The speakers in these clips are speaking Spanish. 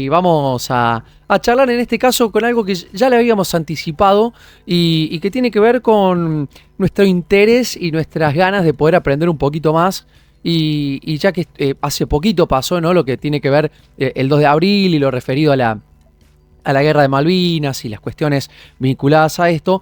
vamos a charlar en este caso con algo que ya le habíamos anticipado y que tiene que ver con nuestro interés y nuestras ganas de poder aprender un poquito más. Y ya que hace poquito pasó, ¿no?, lo que tiene que ver el 2 de abril y lo referido a la guerra de Malvinas y las cuestiones vinculadas a esto.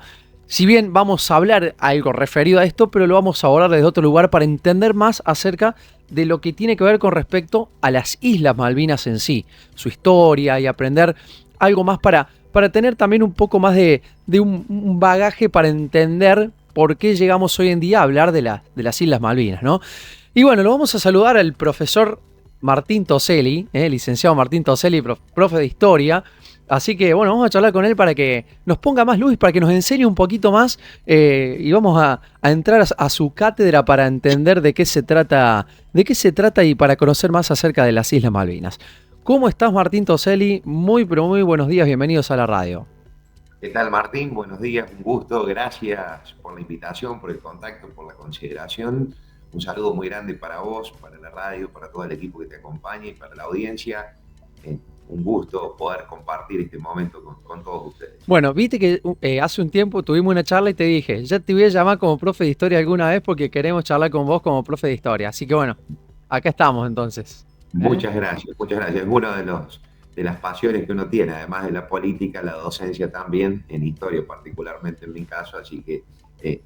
Si bien vamos a hablar algo referido a esto, pero lo vamos a abordar desde otro lugar para entender más acerca de lo que tiene que ver con respecto a las Islas Malvinas en sí, su historia y aprender algo más para tener también un poco más de un bagaje para entender por qué llegamos hoy en día a hablar de las Islas Malvinas, ¿no? Y bueno, lo vamos a saludar al profesor Martín Toselli, licenciado Martín Toselli, profe de historia. Así que bueno, vamos a charlar con él para que nos ponga más luz, para que nos enseñe un poquito más y vamos a entrar a su cátedra para entender de qué se trata y para conocer más acerca de las Islas Malvinas. ¿Cómo estás, Martín Toselli? Muy, pero muy buenos días, bienvenidos a la radio. ¿Qué tal, Martín? Buenos días, un gusto, gracias por la invitación, por el contacto, por la consideración. Un saludo muy grande para vos, para la radio, para todo el equipo que te acompaña y para la audiencia. Un gusto poder compartir este momento con todos ustedes. Bueno, viste que hace un tiempo tuvimos una charla y te dije, ya te voy a llamar como profe de historia alguna vez porque queremos charlar con vos como profe de historia. Así que bueno, acá estamos entonces. Muchas gracias, muchas gracias. Es uno de las pasiones que uno tiene, además de la política, la docencia también, en historia particularmente en mi caso, así que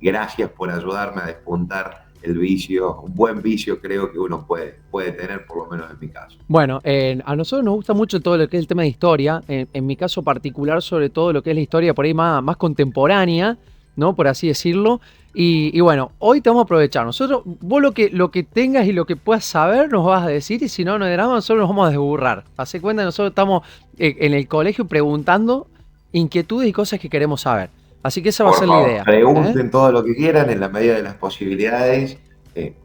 gracias por ayudarme a despuntar el vicio, un buen vicio creo que uno puede tener, por lo menos en mi caso. Bueno, a nosotros nos gusta mucho todo lo que es el tema de historia, en mi caso particular sobre todo lo que es la historia por ahí más contemporánea, ¿no?, por así decirlo. Y bueno, hoy te vamos a aprovechar. Nosotros, vos lo que tengas y lo que puedas saber nos vas a decir, y si no, no hay drama, nosotros nos vamos a desburrar. Hacé cuenta, nosotros estamos en el colegio preguntando inquietudes y cosas que queremos saber. Así que esa va a Por ser la favor, idea. pregunten todo lo que quieran en la medida de las posibilidades.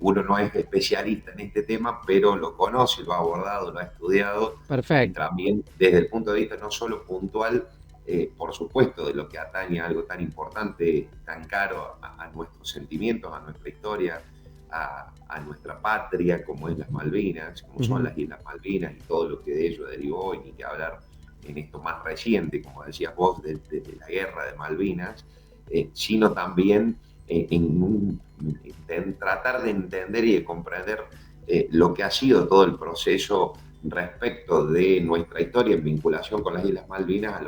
Uno no es especialista en este tema, pero lo conoce, lo ha abordado, lo ha estudiado y Perfecto. también desde el punto de vista no solo puntual, por supuesto, de lo que atañe a algo tan importante, tan caro a nuestros sentimientos, a nuestra historia, a nuestra patria, como es las Malvinas, como son Ujú. las Islas Malvinas y todo lo que de ello derivó, y ni que hablar en esto más reciente, como decías vos, de la guerra de Malvinas, sino también en tratar de entender y de comprender lo que ha sido todo el proceso respecto de nuestra historia en vinculación con las Islas Malvinas a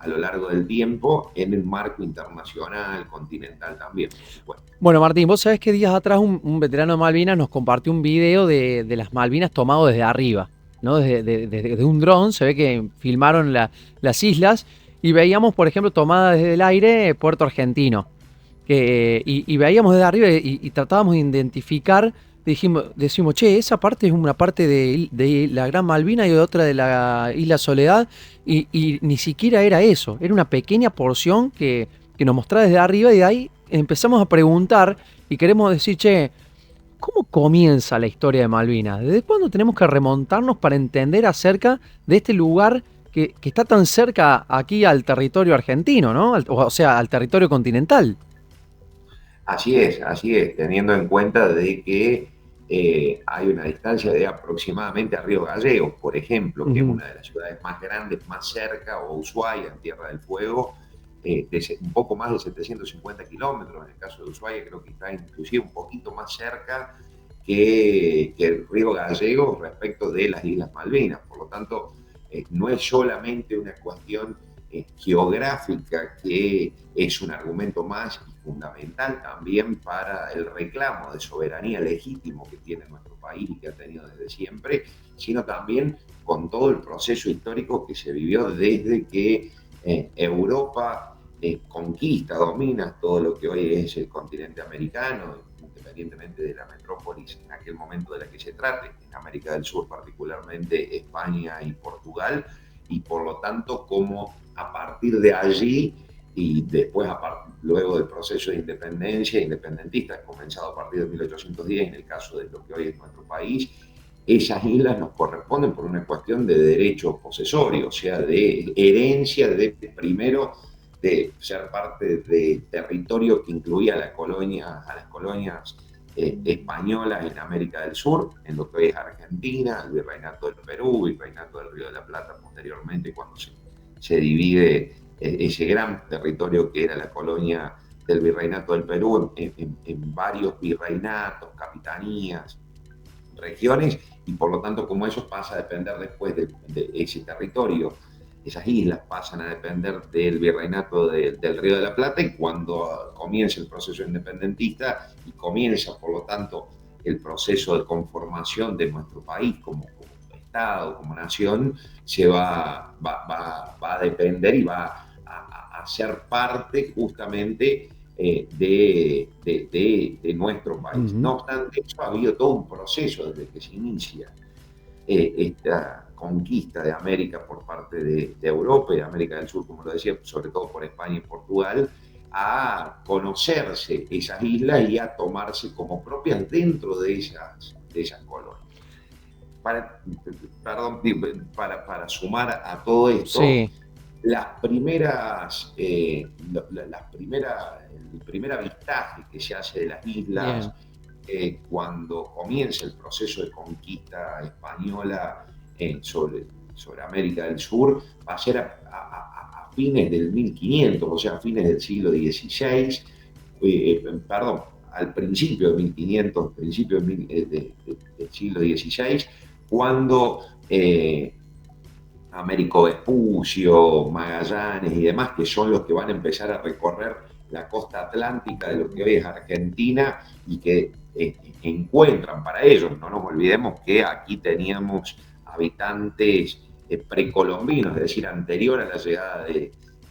lo largo del tiempo, en el marco internacional, continental también, por supuesto. Bueno, Martín, vos sabés que días atrás un veterano de Malvinas nos compartió un video de las Malvinas tomado desde arriba, ¿no? Desde un dron, se ve que filmaron las islas y veíamos, por ejemplo, tomada desde el aire Puerto Argentino. Y veíamos desde arriba y tratábamos de identificar, decimos, che, esa parte es una parte de la Gran Malvina y otra de la Isla Soledad, y ni siquiera era eso, era una pequeña porción que nos mostraba desde arriba, y de ahí empezamos a preguntar y queremos decir, che, ¿cómo comienza la historia de Malvinas? ¿Desde cuándo tenemos que remontarnos para entender acerca de este lugar que está tan cerca aquí al territorio argentino, ¿no? O sea, al territorio continental. Así es, teniendo en cuenta de que hay una distancia de aproximadamente a Río Gallegos, por ejemplo, que es Ujú. una de las ciudades más grandes, más cerca, o Ushuaia, en Tierra del Fuego, un poco más de 750 kilómetros. En el caso de Ushuaia creo que está inclusive un poquito más cerca que el Río Gallegos respecto de las Islas Malvinas. Por lo tanto, no es solamente una cuestión geográfica, que es un argumento más y fundamental también para el reclamo de soberanía legítimo que tiene nuestro país y que ha tenido desde siempre, sino también con todo el proceso histórico que se vivió desde que Europa conquista, domina todo lo que hoy es el continente americano, independientemente de la metrópolis en aquel momento de la que se trate, en América del Sur particularmente España y Portugal, y por lo tanto como a partir de allí y después luego del proceso de independencia independentista comenzado a partir de 1810 en el caso de lo que hoy es nuestro país, esas islas nos corresponden por una cuestión de derecho posesorio, o sea, de herencia de primero de ser parte de territorio que incluía a las colonias españolas en América del Sur, en lo que es Argentina, el Virreinato del Perú, el Virreinato del Río de la Plata posteriormente, cuando se divide ese gran territorio que era la colonia del Virreinato del Perú en varios virreinatos, capitanías, regiones, y por lo tanto como eso pasa a depender después de ese territorio, esas islas pasan a depender del virreinato del Río de la Plata, y cuando comienza el proceso independentista y comienza por lo tanto el proceso de conformación de nuestro país como Estado, como nación, se va a depender y va a ser parte justamente de nuestro país. No obstante eso, ha habido todo un proceso desde que se inicia esta conquista de América por parte de Europa y de América del Sur, como lo decía, sobre todo por España y Portugal, a conocerse esas islas y a tomarse como propias dentro de esas colonias. Para sumar a todo esto, Sí. el primer avistaje que se hace de las islas cuando comienza el proceso de conquista española sobre América del Sur, va a ser a fines del 1500, o sea, a fines del siglo XVI, perdón, al principio de 1500, principio del siglo XVI, cuando Américo Vespucio, Magallanes y demás, que son los que van a empezar a recorrer la costa atlántica de lo que hoy es Argentina, y que encuentran para ellos, no nos olvidemos que aquí teníamos habitantes precolombinos, es decir, anterior a la llegada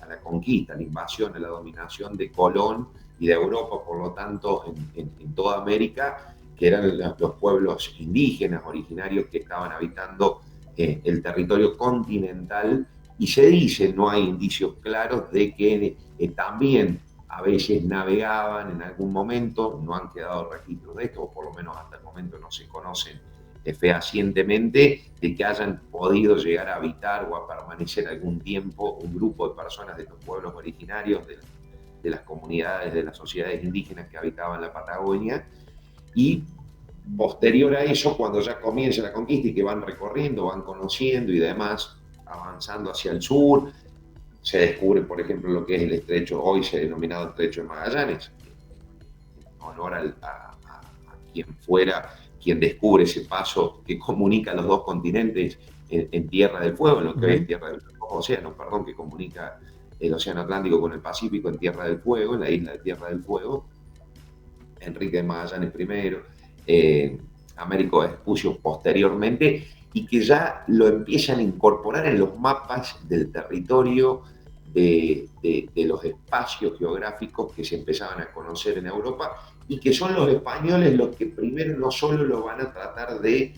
a la conquista, a la invasión, a la dominación de Colón y de Europa, por lo tanto, en toda América, que eran los pueblos indígenas originarios que estaban habitando el territorio continental, y se dice, no hay indicios claros de que también a veces navegaban en algún momento, no han quedado registros de esto, o por lo menos hasta el momento no se conocen fehacientemente, de que hayan podido llegar a habitar o a permanecer algún tiempo un grupo de personas de los pueblos originarios, de las comunidades, de las sociedades indígenas que habitaban la Patagonia. Y posterior a eso, cuando ya comienza la conquista y que van recorriendo, van conociendo y demás, avanzando hacia el sur, se descubre, por ejemplo, lo que es el estrecho, hoy se ha denominado estrecho de Magallanes, en honor a quien descubre ese paso que comunica los dos continentes en Tierra del Fuego, en lo que es Tierra del Océano, perdón, que comunica el Océano Atlántico con el Pacífico en Tierra del Fuego, en la isla de Tierra del Fuego, Enrique de Magallanes primero, Américo Vespucio posteriormente, y que ya lo empiezan a incorporar en los mapas del territorio, de los espacios geográficos que se empezaban a conocer en Europa, y que son los españoles los que primero no solo lo van a tratar de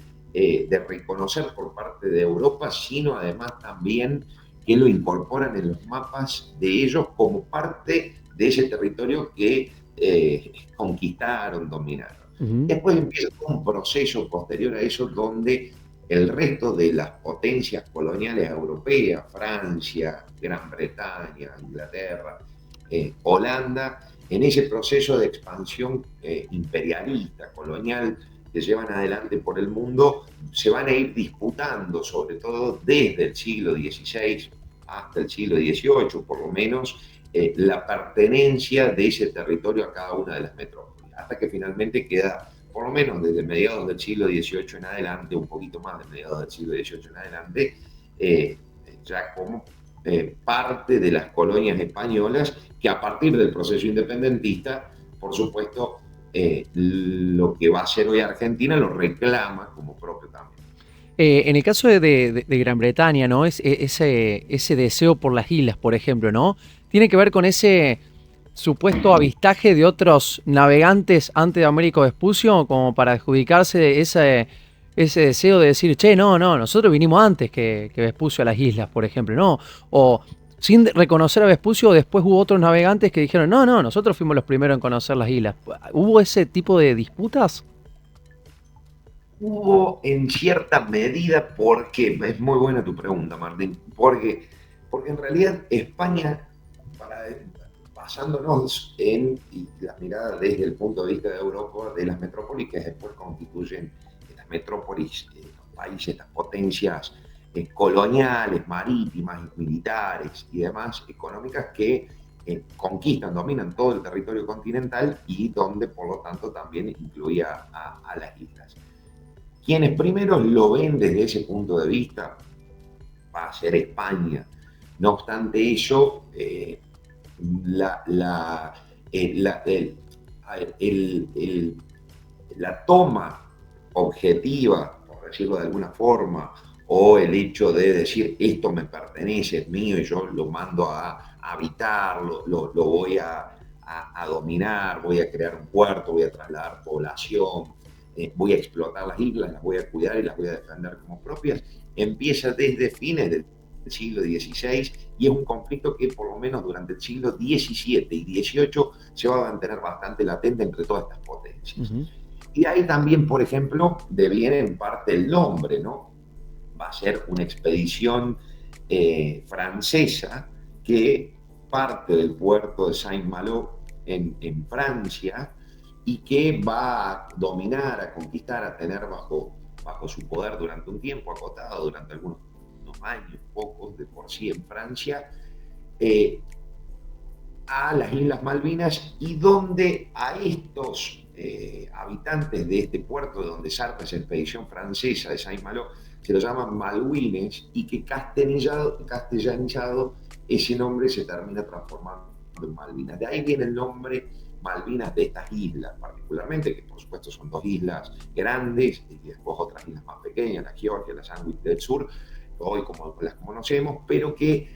reconocer por parte de Europa, sino además también que lo incorporan en los mapas de ellos como parte de ese territorio que conquistaron, dominaron. Después empieza un proceso posterior a eso donde el resto de las potencias coloniales europeas, Francia, Gran Bretaña, Inglaterra, Holanda, en ese proceso de expansión imperialista, colonial, que llevan adelante por el mundo, se van a ir disputando, sobre todo desde el siglo XVI hasta el siglo XVIII, por lo menos, la pertenencia de ese territorio a cada una de las metrópolis, hasta que finalmente queda, por lo menos desde mediados del siglo XVIII en adelante, un poquito más de mediados del siglo XVIII en adelante, ya como parte de las colonias españolas, que a partir del proceso independentista, por supuesto, lo que va a ser hoy Argentina lo reclama como propio también. En el caso de Gran Bretaña, ¿no? Ese deseo por las islas, por ejemplo, ¿no? Tiene que ver con ese supuesto avistaje de otros navegantes antes de Américo Vespucio, como para adjudicarse ese deseo de decir, che, no, nosotros vinimos antes que Vespucio a las islas, por ejemplo, ¿no? O sin reconocer a Vespucio, después hubo otros navegantes que dijeron, no, nosotros fuimos los primeros en conocer las islas. ¿Hubo ese tipo de disputas? Hubo en cierta medida, porque es muy buena tu pregunta, Martín, porque en realidad España, para basándonos en la mirada desde el punto de vista de Europa, de las metrópolis que después constituyen las metrópolis, los países, las potencias coloniales, marítimas, militares y demás económicas que conquistan, dominan todo el territorio continental y donde por lo tanto también incluía a las islas. Quienes primero lo ven desde ese punto de vista va a ser España. No obstante ello, la toma objetiva, por decirlo de alguna forma, o el hecho de decir esto me pertenece, es mío y yo lo mando a habitar, lo voy a dominar, voy a crear un puerto, voy a trasladar población, voy a explotar las islas, las voy a cuidar y las voy a defender como propias, empieza desde fines del siglo XVI y es un conflicto que por lo menos durante el siglo XVII y XVIII se va a mantener bastante latente entre todas estas potencias. Y ahí también, por ejemplo, deviene en parte el nombre, ¿no? Va a ser una expedición francesa que parte del puerto de Saint-Malo en Francia y que va a dominar, a conquistar, a tener bajo su poder durante un tiempo acotado, durante algunos años, pocos de por sí en Francia, a las Islas Malvinas y donde a estos habitantes de este puerto de donde zarpa esa expedición francesa de Saint-Malo se los llaman malouines y que castellanizado ese nombre se termina transformando en Malvinas. De ahí viene el nombre Malvinas de estas islas, particularmente, que por supuesto son dos islas grandes y después otras islas más pequeñas, la Georgia, la Sandwich del Sur, hoy como las conocemos, pero que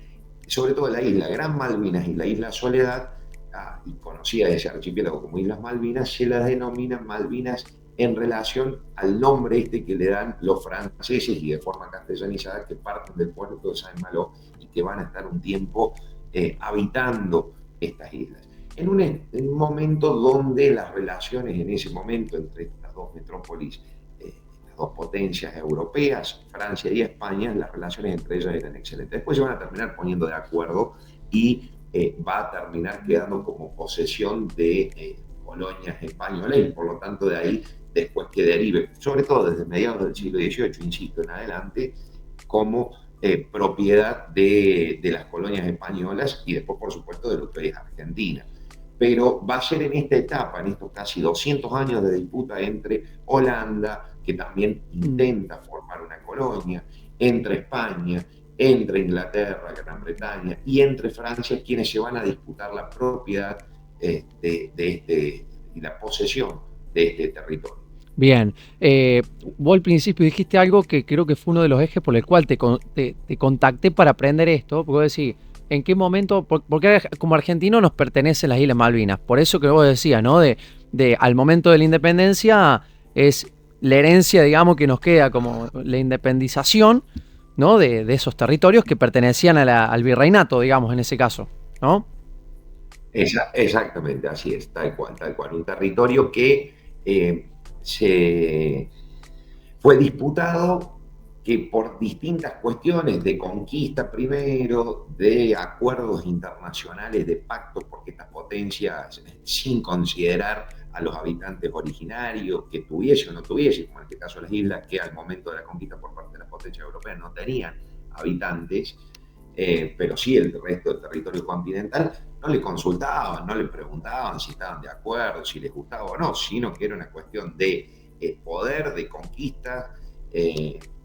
sobre todo la isla Gran Malvinas y la isla Soledad, y conocida ese archipiélago como Islas Malvinas, se las denominan Malvinas en relación al nombre este que le dan los franceses y de forma castellanizada que parten del puerto de Saint-Malo y que van a estar un tiempo habitando estas islas. En un momento donde las relaciones en ese momento entre estas dos metrópolis, las dos potencias europeas, Francia y España, las relaciones entre ellas eran excelentes. Después se van a terminar poniendo de acuerdo y va a terminar quedando como posesión de colonias españolas y por lo tanto de ahí después que derive, sobre todo desde mediados del siglo XVIII, insisto, en adelante, como propiedad de las colonias españolas y después, por supuesto, de lo que es Argentina. Pero va a ser en esta etapa, en estos casi 200 años de disputa entre Holanda, que también intenta formar una colonia, entre España, entre Inglaterra, Gran Bretaña y entre Francia, quienes se van a disputar la propiedad y la posesión de este territorio. Bien, vos al principio dijiste algo que creo que fue uno de los ejes por el cual te contacté para aprender esto, porque vos decís, ¿en qué momento? Porque como argentino nos pertenecen las Islas Malvinas, por eso que vos decías, ¿no? Al momento de la independencia es la herencia, digamos, que nos queda como la independización, ¿no? De esos territorios que pertenecían al virreinato, digamos, en ese caso, ¿no? Exactamente, así es, tal cual. Un territorio que se fue disputado, que por distintas cuestiones de conquista primero, de acuerdos internacionales, de pactos, porque estas potencias, sin considerar a los habitantes originarios, que tuviese o no tuviese, como en este caso las islas, que al momento de la conquista por parte de las potencias europeas no tenían habitantes, pero sí el resto del territorio continental, no le consultaban, no le preguntaban si estaban de acuerdo, si les gustaba o no, sino que era una cuestión de poder, de conquista,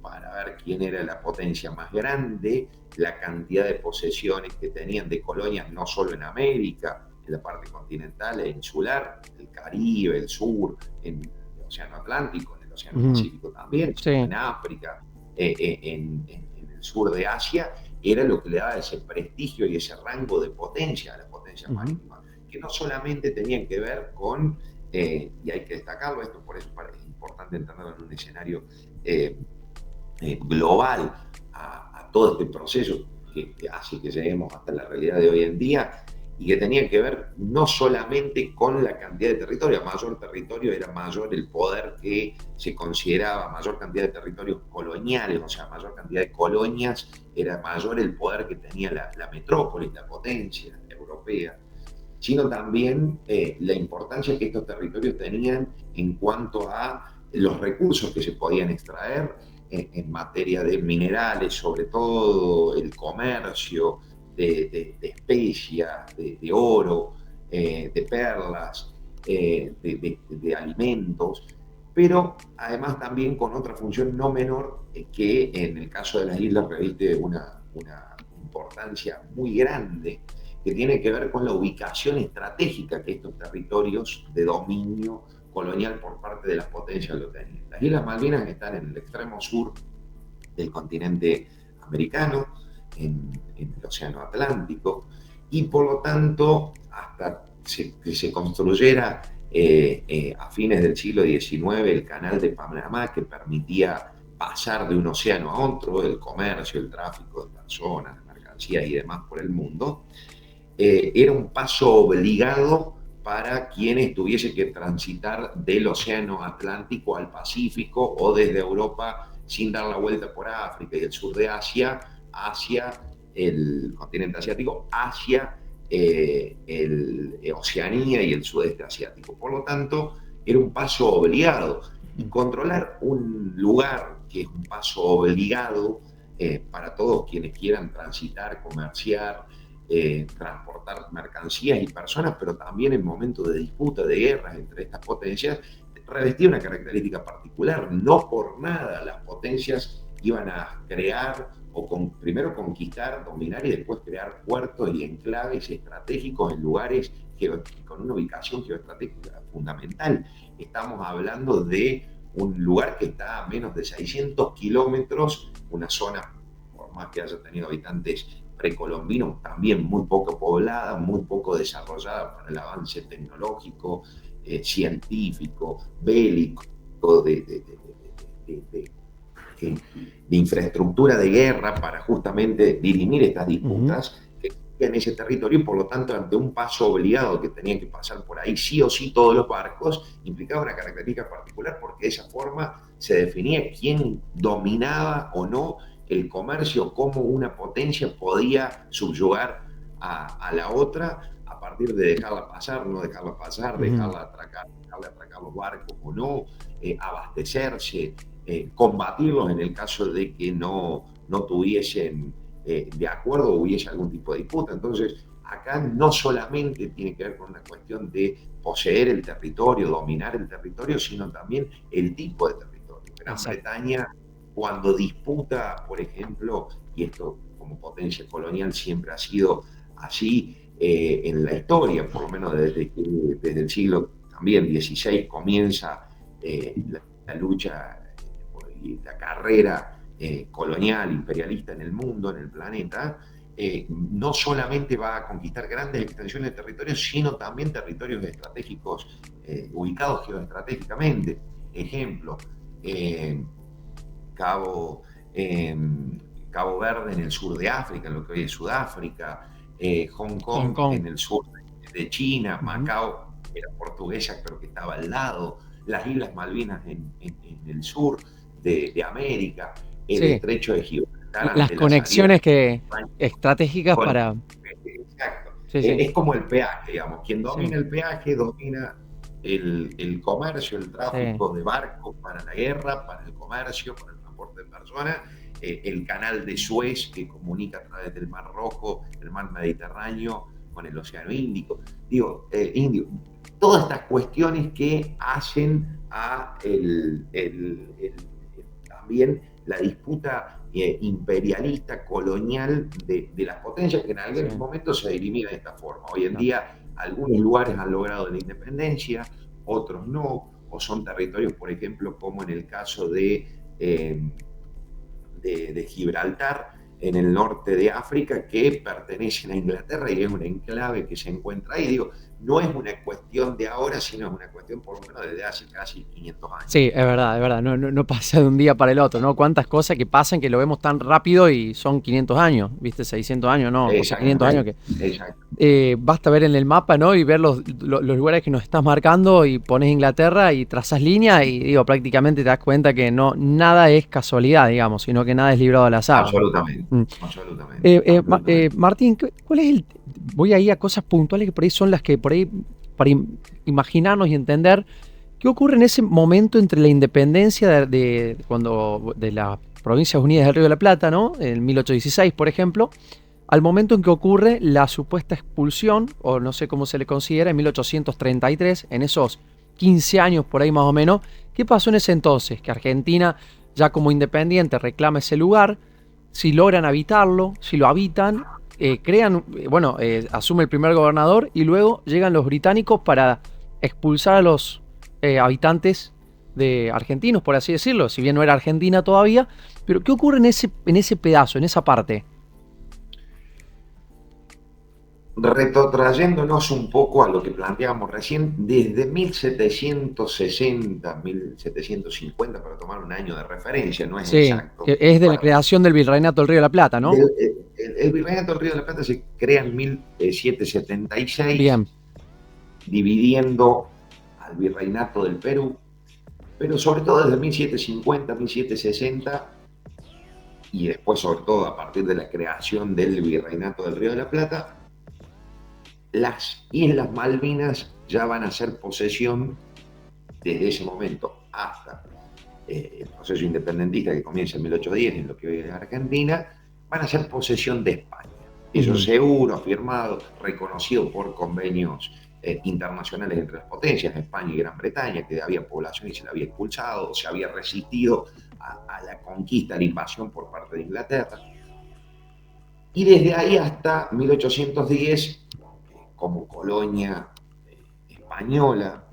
para ver quién era la potencia más grande, la cantidad de posesiones que tenían de colonias, no solo en América, en la parte continental e insular, el Caribe, el sur, en el Océano Atlántico, en el Océano Pacífico también, sí, en África, en el sur de Asia, era lo que le daba ese prestigio y ese rango de potencia a la potencia marítima, que no solamente tenían que ver con, y hay que destacarlo, esto por eso es importante entenderlo en un escenario global a todo este proceso que hace que lleguemos hasta la realidad de hoy en día, y que tenían que ver no solamente con la cantidad de territorio, mayor territorio era mayor el poder que se consideraba, mayor cantidad de territorios coloniales, o sea, mayor cantidad de colonias, era mayor el poder que tenía la metrópolis, la potencia europea. sino también la importancia que estos territorios tenían en cuanto a los recursos que se podían extraer en materia de minerales, sobre todo el comercio de especias, de oro, de perlas, de alimentos, pero además también con otra función no menor que en el caso de las islas reviste una importancia muy grande, que tiene que ver con la ubicación estratégica que estos territorios de dominio colonial por parte de las potencias lo tenían. Las Islas Malvinas están en el extremo sur del continente americano, en el Océano Atlántico, y por lo tanto, hasta que se construyera a fines del siglo XIX el canal de Panamá, que permitía pasar de un océano a otro, el comercio, el tráfico de personas, de mercancías y demás por el mundo, era un paso obligado para quienes tuviesen que transitar del océano Atlántico al Pacífico o desde Europa sin dar la vuelta por África y el sur de Asia hacia el continente asiático, hacia Oceanía y el sudeste asiático. Por lo tanto, era un paso obligado. Y controlar un lugar que es un paso obligado para todos quienes quieran transitar, comerciar, transportar mercancías y personas, pero también en momentos de disputa, de guerras entre estas potencias, revestía una característica particular. No por nada las potencias iban a crear primero conquistar, dominar y después crear puertos y enclaves estratégicos en lugares con una ubicación geoestratégica fundamental. Estamos hablando de un lugar que está a menos de 600 kilómetros, una zona, por más que haya tenido habitantes precolombinos, también muy poco poblada, muy poco desarrollada para el avance tecnológico, científico, bélico, de infraestructura de guerra para justamente dirimir estas disputas que existían en ese territorio, y por lo tanto, ante un paso obligado que tenían que pasar por ahí sí o sí todos los barcos, implicaba una característica particular, porque de esa forma se definía quién dominaba o no el comercio, cómo una potencia podía subyugar a la otra a partir de dejarla pasar, no dejarla pasar, dejarle atracar los barcos o no, abastecerse, combatirlos en el caso de que no tuviesen de acuerdo o hubiese algún tipo de disputa. Entonces, acá no solamente tiene que ver con una cuestión de poseer el territorio, dominar el territorio, sino también el tipo de territorio. Gran Bretaña, cuando disputa, por ejemplo, y esto como potencia colonial siempre ha sido así en la historia, por lo menos desde el siglo también XVI comienza la lucha y la carrera colonial, imperialista en el mundo, en el planeta, no solamente va a conquistar grandes extensiones de territorio, sino también territorios estratégicos ubicados geoestratégicamente. Ejemplo, Cabo Verde en el sur de África, en lo que hoy es Sudáfrica, Hong Kong en el sur de China, Macao era portuguesa, pero que estaba al lado, las Islas Malvinas en el sur de América, el estrecho de Gibraltar. Las conexiones estratégicas para... Exacto. Es como el peaje, digamos. Quien domina el peaje domina el comercio, el tráfico de barcos para la guerra, para el comercio, para el transporte de personas, el canal de Suez que comunica a través del Mar Rojo, el Mar Mediterráneo con el Océano Índico. Indio. Todas estas cuestiones que hacen a también la disputa imperialista, colonial de las potencias que en algún momento se dirimían de esta forma. Hoy en día algunos lugares han logrado la independencia, otros no, o son territorios, por ejemplo, como en el caso de Gibraltar, en el norte de África, que pertenecen a Inglaterra y es un enclave que se encuentra ahí. No es una cuestión de ahora, sino es una cuestión por lo menos desde hace casi 500 años. Sí, es verdad, no pasa de un día para el otro, ¿no? Cuántas cosas que pasan que lo vemos tan rápido y son 500 años, ¿viste? 600 años, ¿no? O sea, 500 años que... basta ver en el mapa, ¿no? Y ver los lugares que nos estás marcando y pones Inglaterra y trazas línea y prácticamente te das cuenta que nada es casualidad, digamos, sino que nada es librado al azar. Absolutamente. Martín, ¿cuál es voy ahí a cosas puntuales que por ahí son las que por ahí, para imaginarnos y entender qué ocurre en ese momento entre la independencia cuando, de las Provincias Unidas del Río de la Plata, ¿no? En 1816, por ejemplo, al momento en que ocurre la supuesta expulsión, o no sé cómo se le considera, en 1833, en esos 15 años por ahí más o menos. ¿Qué pasó en ese entonces? Que Argentina, ya como independiente, reclama ese lugar, si logran habitarlo, si lo habitan, asume el primer gobernador y luego llegan los británicos para expulsar a los habitantes de argentinos, por así decirlo, si bien no era Argentina todavía. Pero ¿qué ocurre en ese pedazo, en esa parte? Retrotrayéndonos un poco a lo que planteábamos recién, desde 1760, 1750, para tomar un año de referencia, no es Sí, exacto. que es de la creación del Virreinato del Río de la Plata, ¿no? El Virreinato del Río de la Plata se crea en 1776, Bien. dividiendo al Virreinato del Perú, pero sobre todo desde 1750, 1760, y después sobre todo a partir de la creación del Virreinato del Río de la Plata, las Islas Malvinas ya van a ser posesión desde ese momento hasta el proceso independentista que comienza en 1810 en lo que hoy es Argentina, van a ser posesión de España. Eso Ujú. seguro, firmado, reconocido por convenios internacionales entre las potencias, España y Gran Bretaña, que había población y se la había expulsado, o se había resistido a la conquista, a la invasión por parte de Inglaterra. Y desde ahí hasta 1810, como colonia española,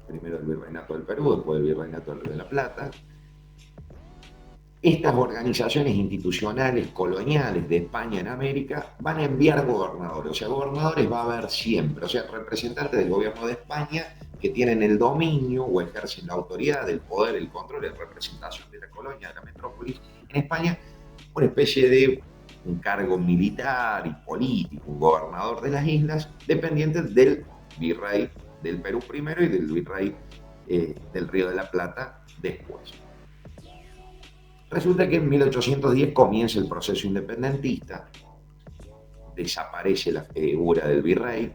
primero el Virreinato del Perú, después el Virreinato del Río de la Plata, estas organizaciones institucionales coloniales de España en América van a enviar gobernadores, o sea, gobernadores va a haber siempre, o sea, representantes del gobierno de España que tienen el dominio o ejercen la autoridad, el poder, el control, la representación de la colonia, de la metrópolis en España, una especie de un cargo militar y político, un gobernador de las islas, dependientes del virrey del Perú primero y del virrey del Río de la Plata después. Resulta que en 1810 comienza el proceso independentista, desaparece la figura del virrey,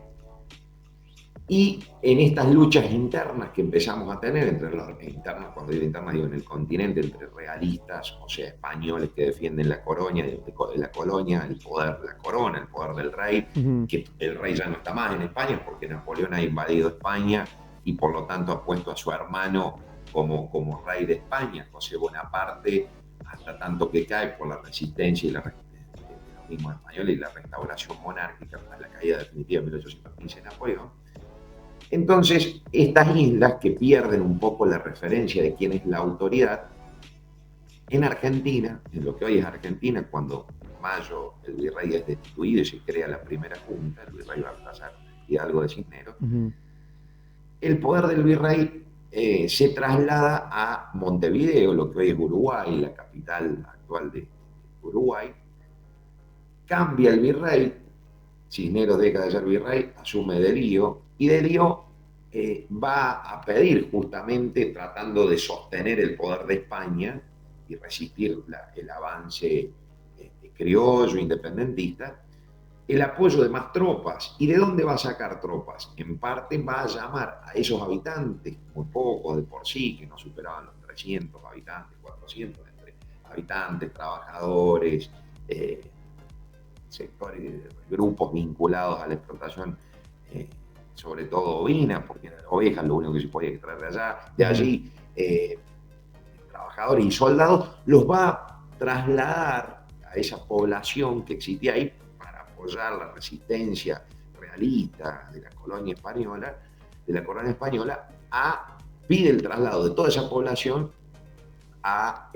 y en estas luchas internas que empezamos a tener, entre los internas, cuando digo internas digo en el continente, entre realistas, o sea, españoles que defienden la colonia, la colonia, el poder de la corona, el poder del rey, Ujú. que el rey ya no está más en España porque Napoleón ha invadido España y por lo tanto ha puesto a su hermano como rey de España, José Bonaparte, hasta tanto que cae por la resistencia y de los mismos españoles y la restauración monárquica tras la caída definitiva de 1815 de Napoleón. Entonces, estas islas que pierden un poco la referencia de quién es la autoridad, en Argentina, en lo que hoy es Argentina, cuando en mayo el virrey es destituido y se crea la primera junta, el virrey Baltasar Hidalgo de Cisneros, Ujú. el poder del virrey se traslada a Montevideo, lo que hoy es Uruguay, la capital actual de Uruguay. Cambia el virrey, Cisneros deja de ser virrey, asume Delío, y Delío va a pedir, justamente tratando de sostener el poder de España y resistir el avance criollo, independentista, el apoyo de más tropas. ¿Y de dónde va a sacar tropas? En parte va a llamar a esos habitantes, muy pocos de por sí, que no superaban los 300 habitantes, 400, entre habitantes, trabajadores, sectores, grupos vinculados a la explotación, sobre todo ovina, porque eran ovejas lo único que se podía extraer de allá, de allí, trabajadores y soldados, los va a trasladar a esa población que existía ahí para apoyar la resistencia realista de la colonia española, pide el traslado de toda esa población a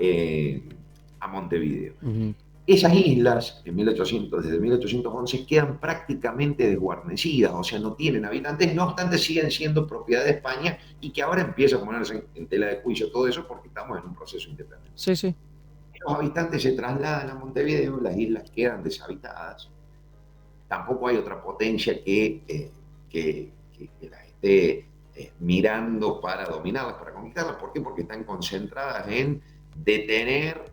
Montevideo. Ujú. Esas islas, desde 1811, quedan prácticamente desguarnecidas, o sea, no tienen habitantes, no obstante siguen siendo propiedad de España y que ahora empieza a ponerse en tela de juicio todo eso porque estamos en un proceso independiente. Sí, sí. Los habitantes se trasladan a Montevideo, las islas quedan deshabitadas, tampoco hay otra potencia que las esté mirando para dominarlas, para conquistarlas. ¿Por qué? Porque están concentradas en detener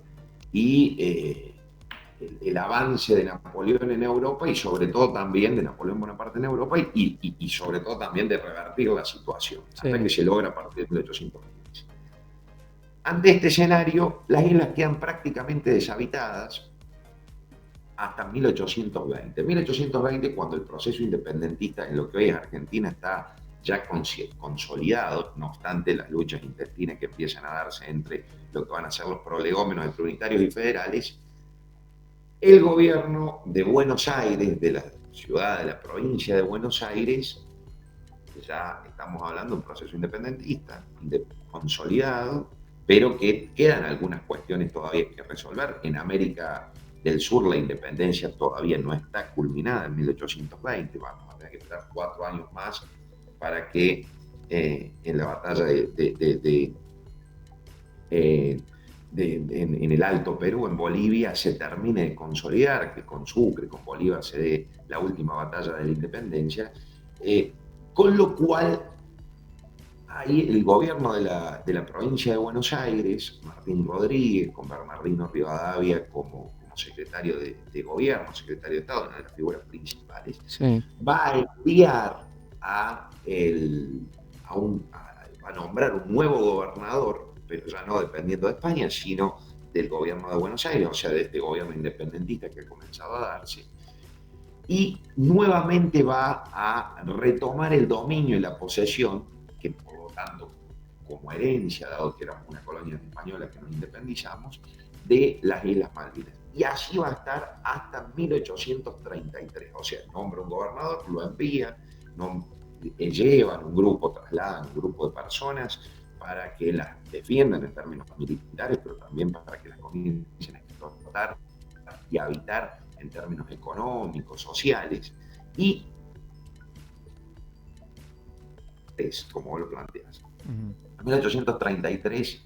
y el avance de Napoleón en Europa y sobre todo también de Napoleón Bonaparte en Europa y sobre todo también de revertir la situación, hasta Sí. que se logra a partir de 1815. Ante este escenario, las islas quedan prácticamente deshabitadas hasta 1820. 1820, cuando el proceso independentista en lo que hoy es Argentina está ya consolidado, no obstante las luchas intestinas que empiezan a darse entre lo que van a ser los prolegómenos entre unitarios y federales, el gobierno de Buenos Aires, de la ciudad, de la provincia de Buenos Aires, ya estamos hablando de un proceso independentista, consolidado, pero que quedan algunas cuestiones todavía que resolver. En América del Sur la independencia todavía no está culminada en 1820, vamos a tener que esperar 4 años más para que en la batalla en el Alto Perú, en Bolivia, se termine de consolidar, que con Sucre, con Bolívar se dé la última batalla de la independencia, con lo cual ahí el gobierno de la provincia de Buenos Aires, Martín Rodríguez, con Bernardino Rivadavia como secretario de gobierno, secretario de Estado, una de las figuras principales, Sí. va a enviar a nombrar un nuevo gobernador, pero ya no dependiendo de España, sino del gobierno de Buenos Aires, o sea, de este gobierno independentista que comenzaba a darse, y nuevamente va a retomar el dominio y la posesión, que por lo tanto, como herencia, dado que éramos una colonia española que nos independizamos, de las Islas Malvinas. Y así va a estar hasta 1833, o sea, nombra un gobernador, lo envía, llevan un grupo, trasladan un grupo de personas para que las defiendan en términos militares, pero también para que las comiencen a explotar y a habitar en términos económicos, sociales, y es como lo planteas. En 1833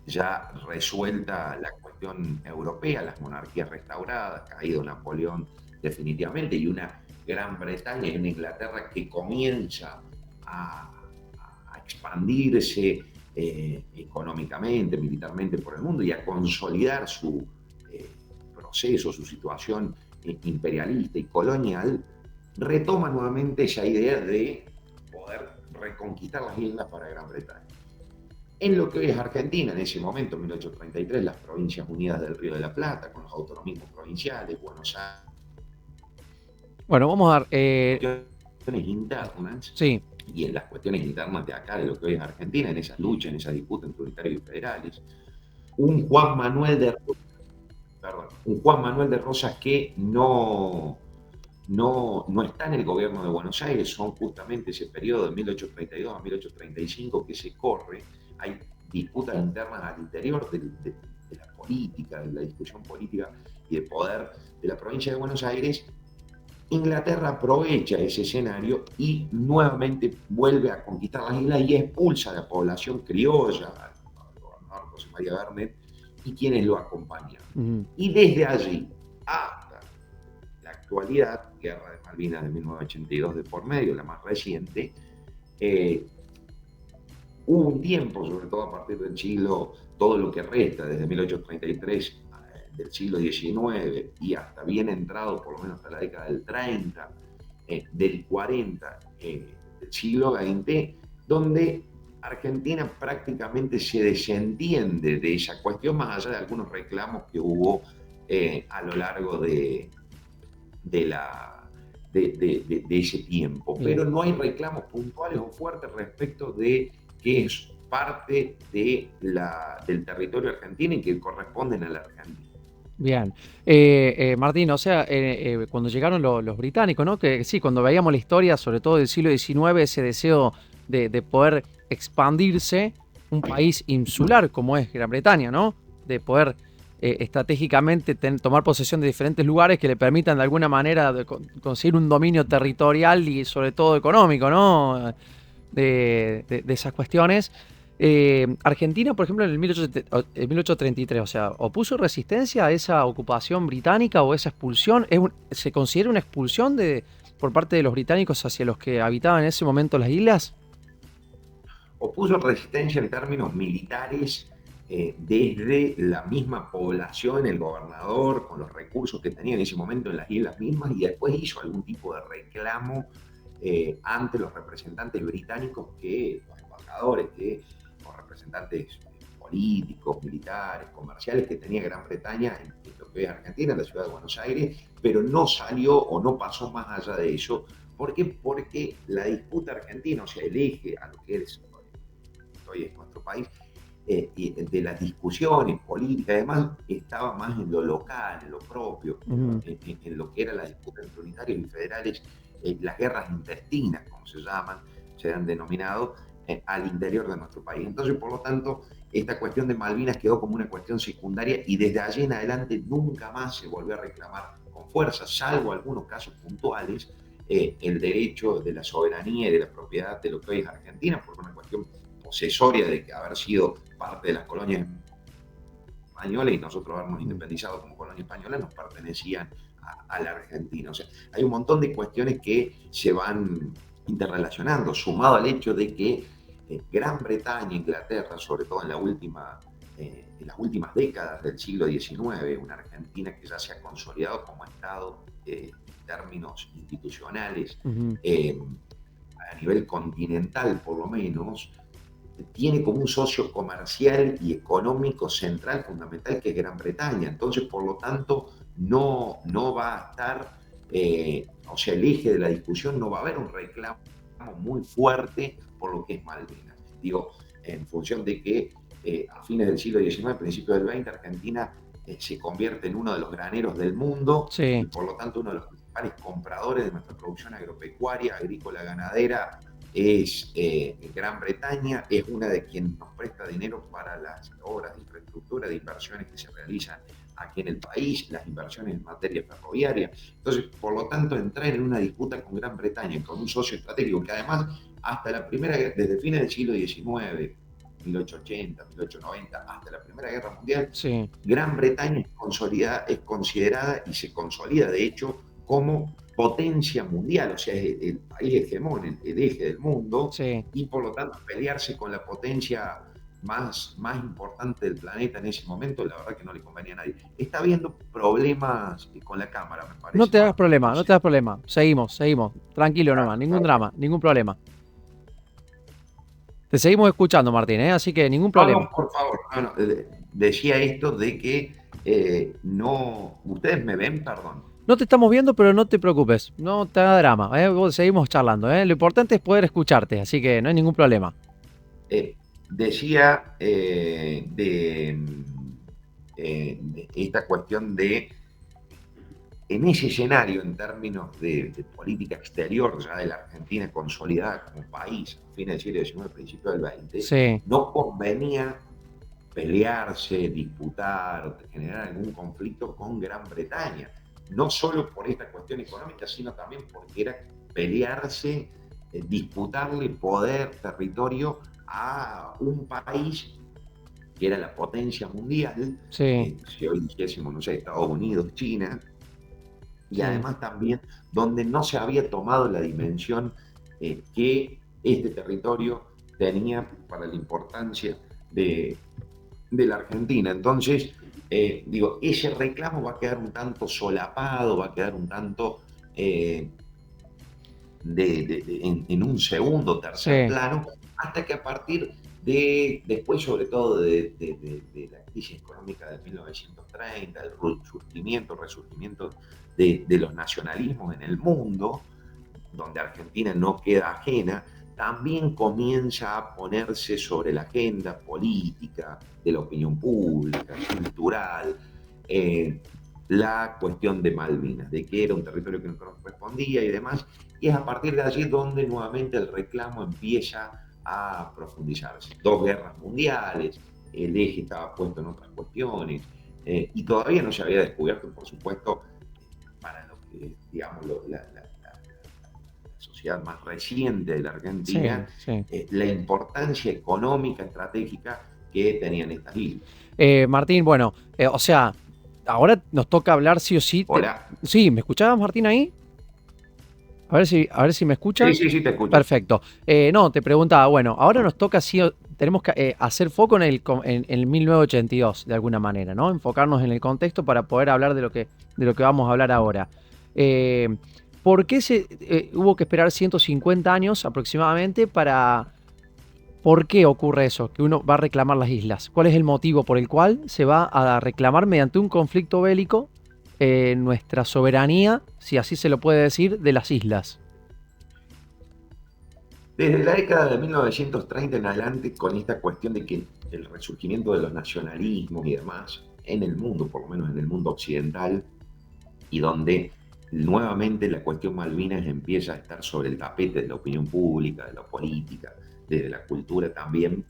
ya resuelta la cuestión europea, las monarquías restauradas, caído Napoleón definitivamente, y una Gran Bretaña y una Inglaterra que comienza a expandirse económicamente, militarmente por el mundo y a consolidar su proceso, su situación imperialista y colonial, retoma nuevamente esa idea de poder reconquistar las islas para Gran Bretaña. En lo que hoy es Argentina, en ese momento, en 1833, las Provincias Unidas del Río de la Plata, con los autonomismos provinciales, Buenos Aires. Bueno, vamos a dar. Cuestiones internas, Sí. y en las cuestiones internas de acá, de lo que hoy es Argentina, en esas luchas, en esa disputa entre unitarios y federales, un Juan Manuel de Rosas que no está en el gobierno de Buenos Aires, son justamente ese periodo de 1832 a 1835 que se corre, hay disputas internas al interior de la política, de la discusión política y de poder de la provincia de Buenos Aires. Inglaterra aprovecha ese escenario y nuevamente vuelve a conquistar las islas y expulsa a la población criolla, al gobernador José María Bernet y quienes lo acompañan. Y desde allí hasta la actualidad, Guerra de Malvinas de 1982 de por medio, la más reciente, hubo un tiempo, sobre todo a partir del siglo, todo lo que resta, desde 1833 del siglo XIX y hasta bien entrado, por lo menos hasta la década del 30, del 40, del siglo XX, donde Argentina prácticamente se desentiende de esa cuestión, más allá de algunos reclamos que hubo a lo largo de ese tiempo. Bien. Pero no hay reclamos puntuales o fuertes respecto de que es parte del territorio argentino y que corresponden a la Argentina. Bien. Martín, o sea, cuando llegaron los británicos, ¿no? Que sí, cuando veíamos la historia, sobre todo del siglo XIX, ese deseo de poder expandirse, un país insular como es Gran Bretaña, ¿no? De poder estratégicamente tomar posesión de diferentes lugares que le permitan de alguna manera conseguir un dominio territorial y sobre todo económico, ¿no? De esas cuestiones. Argentina, por ejemplo, en el 1833, o sea, ¿opuso resistencia a esa ocupación británica o esa expulsión? ¿Se considera una expulsión por parte de los británicos hacia los que habitaban en ese momento las islas? Opuso resistencia en términos militares desde la misma población, el gobernador, con los recursos que tenía en ese momento en las islas mismas, y después hizo algún tipo de reclamo ante los representantes británicos, los embajadores, los representantes políticos, militares, comerciales que tenía Gran Bretaña en lo que es Argentina, en la ciudad de Buenos Aires, pero no salió o no pasó más allá de eso. ¿Por qué? Porque la disputa argentina, o sea, el eje a lo que hoy es nuestro país, y de las discusiones políticas, además, estaba más en lo local, en lo propio, en lo que era la disputa entre unitarios y federales, las guerras intestinas, como se han denominado, al interior de nuestro país. Entonces, por lo tanto, esta cuestión de Malvinas quedó como una cuestión secundaria y desde allí en adelante nunca más se volvió a reclamar con fuerza, salvo algunos casos puntuales, el derecho de la soberanía y de la propiedad de lo que hoy es Argentina, por una cuestión posesoria de que haber sido parte de las colonias españolas y nosotros habernos independizado como colonia española nos pertenecían a la Argentina. O sea, hay un montón de cuestiones que se van interrelacionando, sumado al hecho de que Gran Bretaña, Inglaterra, sobre todo en las últimas décadas del siglo XIX, una Argentina que ya se ha consolidado como Estado en términos institucionales, a nivel continental por lo menos, tiene como un socio comercial y económico central fundamental que es Gran Bretaña. Entonces, por lo tanto, no va a estar, o sea, el eje de la discusión no va a haber un reclamo muy fuerte por lo que es Malvinas. Digo, en función de que a fines del siglo XIX, principios del XX, Argentina se convierte en uno de los graneros del mundo, y por lo tanto uno de los principales compradores de nuestra producción agropecuaria, agrícola, ganadera, es Gran Bretaña, es una de quienes nos presta dinero para las obras de infraestructura, de inversiones que se realizan aquí en el país, las inversiones en materia ferroviaria. Entonces, por lo tanto, entrar en una disputa con Gran Bretaña, con un socio estratégico que además, desde fines del siglo XIX, 1880, 1890, hasta la Primera Guerra Mundial, Gran Bretaña es considerada y se consolida, de hecho, como potencia mundial, o sea, es el país hegemón, el eje del mundo, y por lo tanto pelearse con la potencia más importante del planeta en ese momento, la verdad que no le convenía a nadie. Está habiendo problemas con la cámara, me parece. No te hagas problema, no te hagas problema. Seguimos. Tranquilo nomás, ningún drama, ningún problema. Te seguimos escuchando, Martín, así que ningún problema. No, por favor. Decía esto de que ¿Ustedes me ven? Perdón. No te estamos viendo, pero no te preocupes, no te hagas drama, seguimos charlando, lo importante es poder escucharte, así que no hay ningún problema. Decía de esta cuestión en ese escenario, en términos de política exterior, ya de la Argentina consolidada como país, a fines del siglo XIX, principios del XX, no convenía pelearse, disputar, generar algún conflicto con Gran Bretaña. No solo por esta cuestión económica, sino también porque era pelearse, disputarle poder, territorio a un país que era la potencia mundial, si hoy dijésemos, no sé, Estados Unidos, China, y además también donde no se había tomado la dimensión que este territorio tenía para la importancia de la Argentina. Entonces, ese reclamo va a quedar un tanto solapado, va a quedar un tanto en un segundo, tercer plano, hasta que a partir después sobre todo de la crisis económica de 1930, el resurgimiento de los nacionalismos en el mundo, donde Argentina no queda ajena, también comienza a ponerse sobre la agenda política, de la opinión pública, cultural, la cuestión de Malvinas, de que era un territorio que no correspondía y demás, y es a partir de allí donde nuevamente el reclamo empieza a profundizarse. 2 guerras mundiales, el eje estaba puesto en otras cuestiones, y todavía no se había descubierto, por supuesto, para lo que, digamos, la sociedad más reciente de la Argentina, la importancia económica, estratégica que tenían estas islas. Martín, bueno, o sea, ahora nos toca hablar sí o sí. Hola. Sí, ¿me escuchabas, Martín, ahí? A ver si me escuchas. Sí, te escucho. Perfecto. No, te preguntaba, bueno, ahora nos toca sí tenemos que hacer foco en el 1982, de alguna manera, ¿no? Enfocarnos en el contexto para poder hablar de lo que vamos a hablar ahora. Eh, ¿Por qué hubo que esperar 150 años aproximadamente para... ¿Por qué ocurre eso? Que uno va a reclamar las islas. ¿Cuál es el motivo por el cual se va a reclamar mediante un conflicto bélico nuestra soberanía, si así se lo puede decir, de las islas? Desde la década de 1930 en adelante, con esta cuestión de que el resurgimiento de los nacionalismos y demás, en el mundo, por lo menos en el mundo occidental, y donde nuevamente la cuestión Malvinas empieza a estar sobre el tapete de la opinión pública, de la política, de la cultura también,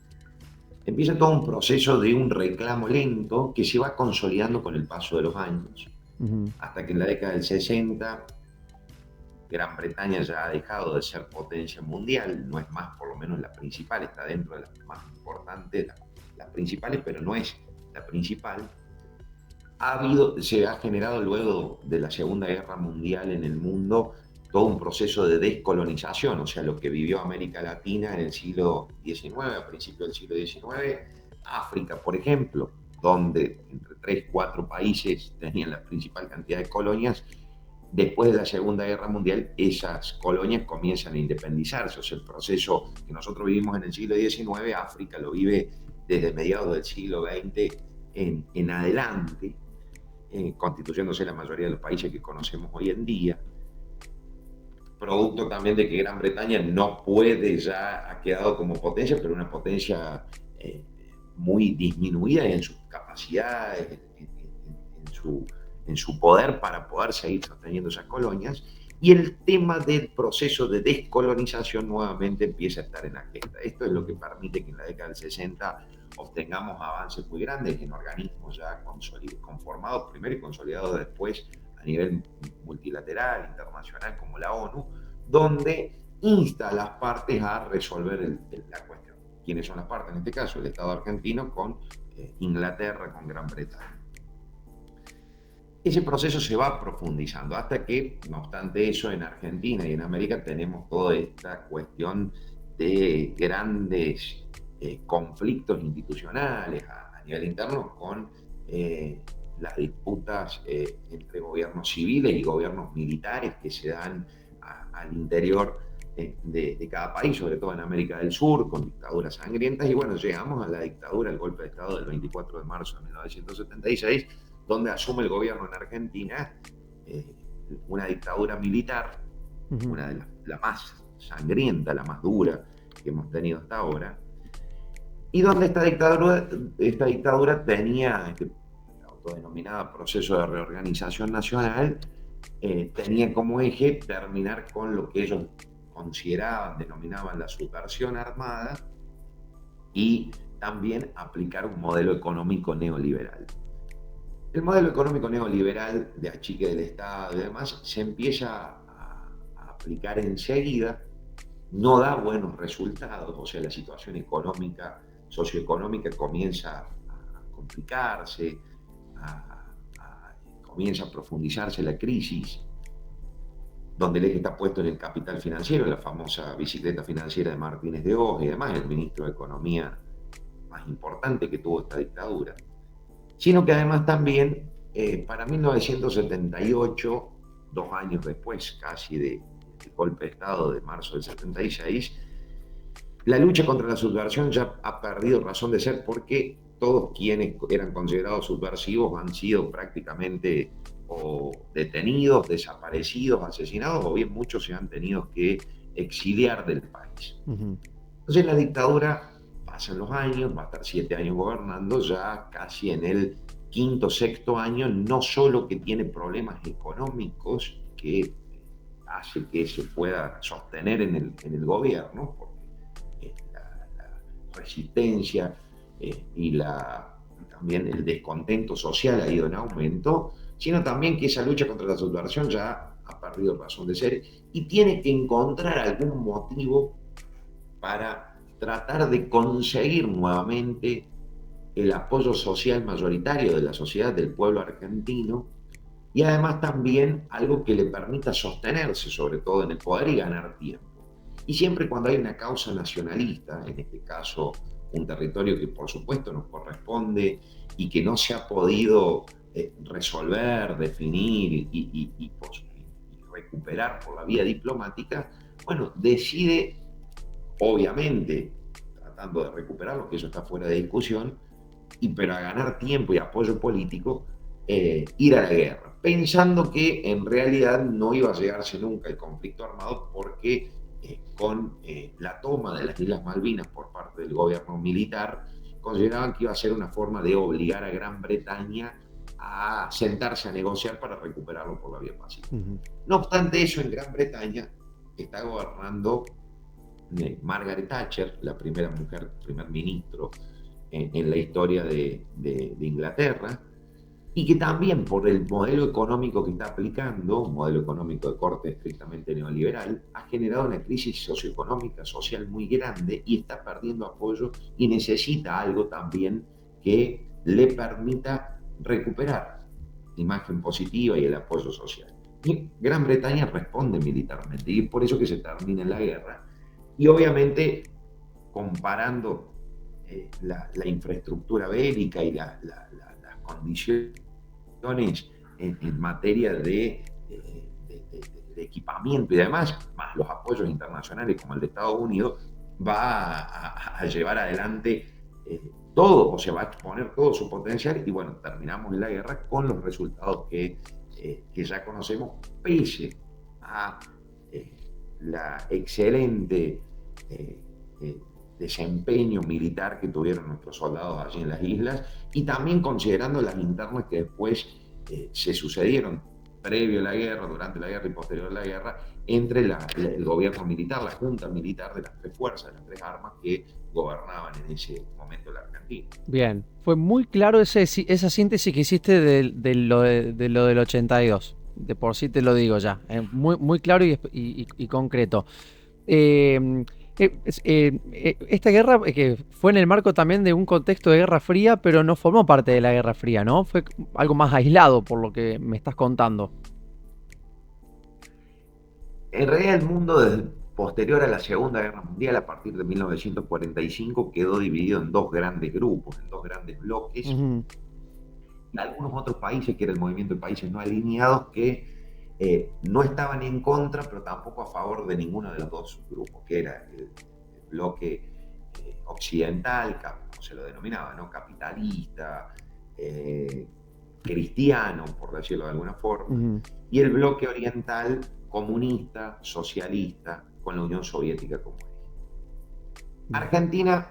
empieza todo un proceso de un reclamo lento que se va consolidando con el paso de los años, hasta que en la década del 60 Gran Bretaña ya ha dejado de ser potencia mundial, no es más por lo menos la principal, está dentro de las más importantes, las principales, pero no es la principal. Se ha generado luego de la Segunda Guerra Mundial en el mundo todo un proceso de descolonización, o sea, lo que vivió América Latina en el siglo XIX, a principios del siglo XIX, África, por ejemplo, donde entre 3, 4 países tenían la principal cantidad de colonias. Después de la Segunda Guerra Mundial, esas colonias comienzan a independizarse. O sea, el proceso que nosotros vivimos en el siglo XIX, África lo vive desde mediados del siglo XX en adelante, constituyéndose la mayoría de los países que conocemos hoy en día. Producto también de que Gran Bretaña no puede, ya ha quedado como potencia, pero una potencia muy disminuida en sus capacidades, en su poder para poder seguir sosteniendo esas colonias, y el tema del proceso de descolonización nuevamente empieza a estar en la agenda. Esto es lo que permite que en la década del 60 obtengamos avances muy grandes en organismos ya conformados primero y consolidados después a nivel multilateral, internacional, como la ONU, donde insta a las partes a resolver la cuestión. ¿Quiénes son las partes? En este caso, el Estado argentino con Inglaterra, con Gran Bretaña. Ese proceso se va profundizando hasta que, no obstante eso, en Argentina y en América tenemos toda esta cuestión de grandes conflictos institucionales a nivel interno con las disputas entre gobiernos civiles y gobiernos militares que se dan al interior de cada país, sobre todo en América del Sur, con dictaduras sangrientas. Y bueno, llegamos a la dictadura, el golpe de Estado del 24 de marzo de 1976, donde asume el gobierno en Argentina una dictadura militar, una de la más sangrienta, la más dura que hemos tenido hasta ahora, y donde esta dictadura tenía este autodenominado proceso de reorganización nacional, tenía como eje terminar con lo que ellos denominaban la subversión armada, y también aplicar un modelo económico neoliberal. El modelo económico neoliberal de achique del Estado y demás se empieza a aplicar enseguida, no da buenos resultados, o sea, la situación socioeconómica comienza a complicarse, comienza a profundizarse la crisis, donde el eje está puesto en el capital financiero, la famosa bicicleta financiera de Martínez de Hoz y demás, el ministro de Economía más importante que tuvo esta dictadura. Sino que además también, para 1978, 2 años después casi del golpe de Estado de marzo del 76, la lucha contra la subversión ya ha perdido razón de ser, porque todos quienes eran considerados subversivos han sido prácticamente o detenidos, desaparecidos, asesinados, o bien muchos se han tenido que exiliar del país. Entonces la dictadura, pasan los años, va a estar 7 años gobernando, ya casi en el 5º, 6º año, no solo que tiene problemas económicos que hace que se pueda sostener en el gobierno, porque la resistencia y también el descontento social ha ido en aumento, sino también que esa lucha contra la subversión ya ha perdido razón de ser y tiene que encontrar algún motivo para tratar de conseguir nuevamente el apoyo social mayoritario de la sociedad, del pueblo argentino, y además también algo que le permita sostenerse, sobre todo en el poder, y ganar tiempo. Y siempre cuando hay una causa nacionalista, en este caso un territorio que por supuesto nos corresponde y que no se ha podido resolver, definir y recuperar por la vía diplomática, bueno, decide, obviamente, tratando de recuperarlo, que eso está fuera de discusión, pero a ganar tiempo y apoyo político, ir a la guerra, pensando que en realidad no iba a llegarse nunca el conflicto armado porque con la toma de las Islas Malvinas por parte del gobierno militar, consideraban que iba a ser una forma de obligar a Gran Bretaña a sentarse a negociar para recuperarlo por la vía pacífica. No obstante eso, en Gran Bretaña está gobernando Margaret Thatcher, la primera mujer, primer ministro en la historia de Inglaterra, y que también por el modelo económico que está aplicando, un modelo económico de corte estrictamente neoliberal, ha generado una crisis socioeconómica, social muy grande y está perdiendo apoyo y necesita algo también que le permita recuperar la imagen positiva y el apoyo social. Y Gran Bretaña responde militarmente y es por eso que se termina la guerra. Y obviamente comparando la infraestructura bélica y las condiciones en materia de equipamiento y demás, más los apoyos internacionales como el de Estados Unidos, va a llevar adelante todo, o se va a exponer todo su potencial y bueno, terminamos en la guerra con los resultados que ya conocemos, pese a la excelente desempeño militar que tuvieron nuestros soldados allí en las islas y también considerando las internas que después se sucedieron previo a la guerra, durante la guerra y posterior a la guerra entre el gobierno militar, la junta militar de las tres fuerzas, de las tres armas que gobernaban en ese momento la Argentina. Bien, fue muy claro esa síntesis que hiciste de lo del 82. De por sí te lo digo ya, muy, muy claro y concreto. Esta guerra que fue en el marco también de un contexto de Guerra Fría, pero no formó parte de la Guerra Fría, ¿no? Fue algo más aislado por lo que me estás contando. En realidad el mundo posterior a la Segunda Guerra Mundial, a partir de 1945, quedó dividido en dos grandes grupos, en dos grandes bloques. Uh-huh. Y algunos otros países, que era el movimiento de países no alineados, que no estaban en contra, pero tampoco a favor de ninguno de los dos grupos, que era el bloque occidental, como se lo denominaba, ¿no? Capitalista, cristiano, por decirlo de alguna forma, uh-huh. Y el bloque oriental, comunista, socialista, con la Unión Soviética como eje. Argentina,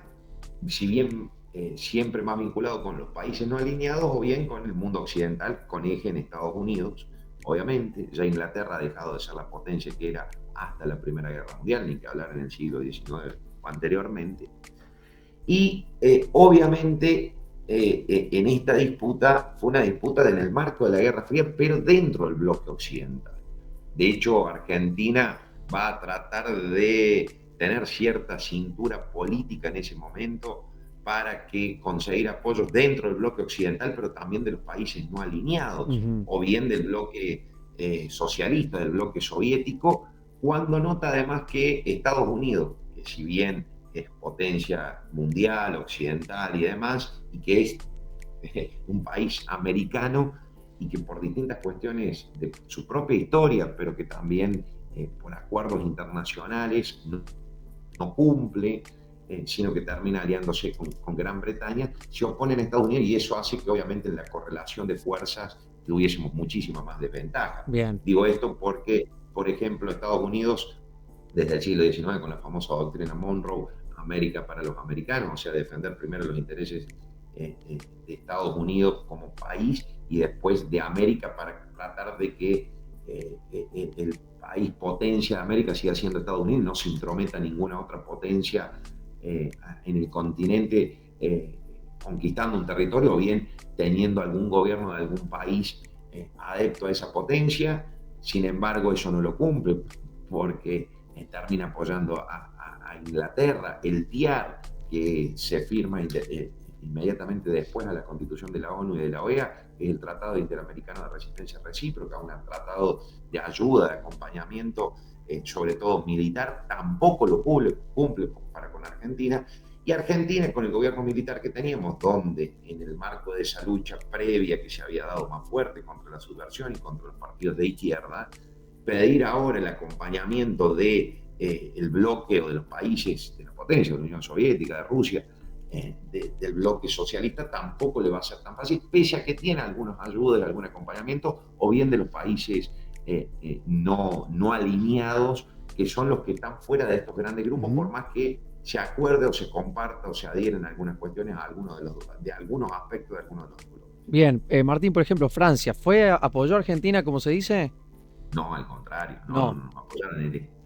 si bien siempre más vinculado con los países no alineados o bien con el mundo occidental, con eje en Estados Unidos, obviamente, ya Inglaterra ha dejado de ser la potencia que era hasta la Primera Guerra Mundial, ni que hablar en el siglo XIX o anteriormente. Y obviamente en esta disputa, fue una disputa en el marco de la Guerra Fría, pero dentro del bloque occidental. De hecho, Argentina va a tratar de tener cierta cintura política en ese momento para que conseguir apoyos dentro del bloque occidental, pero también de los países no alineados, uh-huh. O bien del bloque socialista, del bloque soviético, cuando nota además que Estados Unidos, que si bien es potencia mundial, occidental y demás, y que es un país americano, y que por distintas cuestiones de su propia historia, pero que también por acuerdos internacionales no cumple, sino que termina aliándose con Gran Bretaña, se oponen a Estados Unidos y eso hace que obviamente en la correlación de fuerzas tuviésemos muchísima más desventaja. Bien. Digo esto porque, por ejemplo, Estados Unidos, desde el siglo XIX, con la famosa doctrina Monroe, América para los americanos, o sea, defender primero los intereses de Estados Unidos como país y después de América para tratar de que el país potencia de América siga siendo Estados Unidos, no se intrometa ninguna otra potencia en el continente conquistando un territorio o bien teniendo algún gobierno de algún país adepto a esa potencia. Sin embargo, eso no lo cumple porque termina apoyando a Inglaterra. El TIAR, que se firma inmediatamente después a la constitución de la ONU y de la OEA, es el Tratado Interamericano de Resistencia Recíproca, un tratado de ayuda, de acompañamiento, sobre todo militar, tampoco lo cumple para con Argentina, Y Argentina, con el gobierno militar que teníamos, donde en el marco de esa lucha previa que se había dado más fuerte contra la subversión y contra los partidos de izquierda, pedir ahora el acompañamiento de el bloque o de los países de la potencia, de la Unión Soviética, de Rusia, del bloque socialista, tampoco le va a ser tan fácil, pese a que tiene algunas ayudas, algún acompañamiento, o bien de los países no alineados, que son los que están fuera de estos grandes grupos, por más que se acuerde o se comparta o se adhieren algunas cuestiones a algunos de algunos aspectos de algunos de los grupos. Bien, Martín, por ejemplo, Francia, apoyó a Argentina, como se dice? No, al contrario, No. no apoyaron.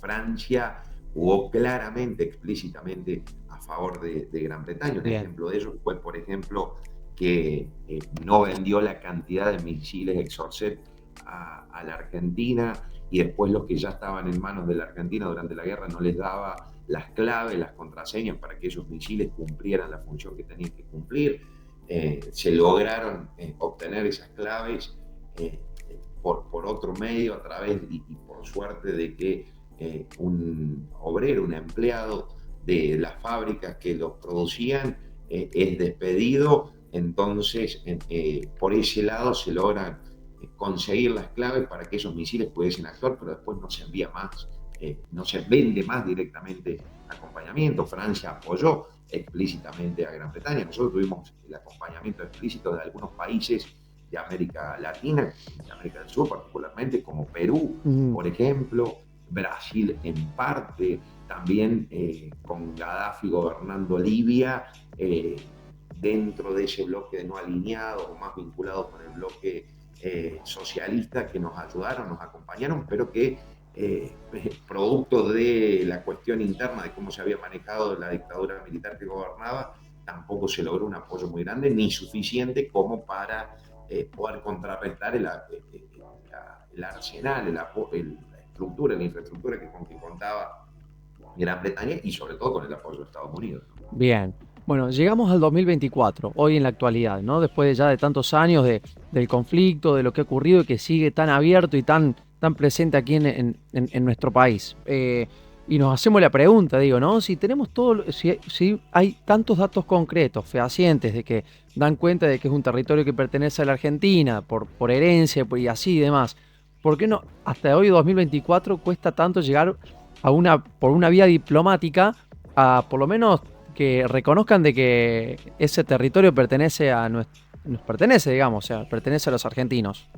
Francia jugó claramente, explícitamente a favor de Gran Bretaña. Un ejemplo de ello fue, por ejemplo, que no vendió la cantidad de misiles Exocet a la Argentina, y después los que ya estaban en manos de la Argentina durante la guerra no les daba las claves, las contraseñas para que esos misiles cumplieran la función que tenían que cumplir. Se lograron obtener esas claves por otro medio, a través y por suerte de que un obrero, un empleado de las fábricas que los producían es despedido. Entonces, por ese lado se logran conseguir las claves para que esos misiles pudiesen actuar, pero después no se envía más, no se vende más directamente acompañamiento. Francia apoyó explícitamente a Gran Bretaña. Nosotros tuvimos el acompañamiento explícito de algunos países de América Latina, de América del Sur particularmente, como Perú, por ejemplo, Brasil en parte, también con Gaddafi gobernando Libia, dentro de ese bloque de no alineados o más vinculados con el bloque socialista, que nos ayudaron, nos acompañaron, pero que producto de la cuestión interna de cómo se había manejado la dictadura militar que gobernaba, tampoco se logró un apoyo muy grande ni suficiente como para poder contrarrestar el arsenal, la estructura, la infraestructura con que contaba Gran Bretaña, y sobre todo con el apoyo de Estados Unidos. Bien. Bueno, llegamos al 2024, hoy en la actualidad, ¿no? Después ya de tantos años del conflicto, de lo que ha ocurrido y que sigue tan abierto y tan presente aquí en nuestro país. Y nos hacemos la pregunta, digo, ¿no? Si tenemos si hay tantos datos concretos, fehacientes, de que dan cuenta de que es un territorio que pertenece a la Argentina por herencia y así y demás, ¿por qué no hasta hoy, 2024, cuesta tanto llegar por una vía diplomática a por lo menos que reconozcan de que ese territorio pertenece nos pertenece, digamos, o sea, pertenece a los argentinos?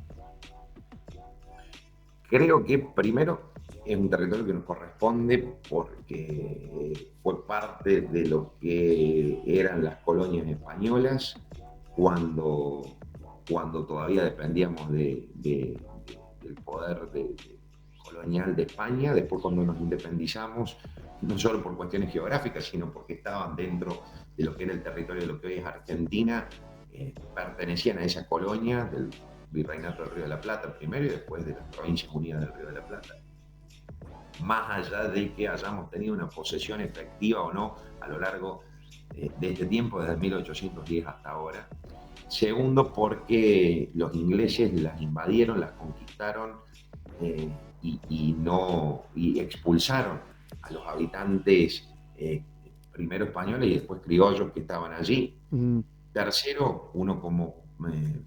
Creo que primero es un territorio que nos corresponde porque fue parte de lo que eran las colonias españolas cuando todavía dependíamos del poder colonial de España. Después, cuando nos independizamos, no solo por cuestiones geográficas, sino porque estaban dentro de lo que era el territorio de lo que hoy es Argentina, pertenecían a esa colonia del Virreinato del Río de la Plata primero, y después de las Provincias Unidas del Río de la Plata. Más allá de que hayamos tenido una posesión efectiva o no a lo largo de este tiempo, desde 1810 hasta ahora. Segundo, porque los ingleses las invadieron, las conquistaron y expulsaron a los habitantes primero españoles y después criollos que estaban allí. Tercero, uno como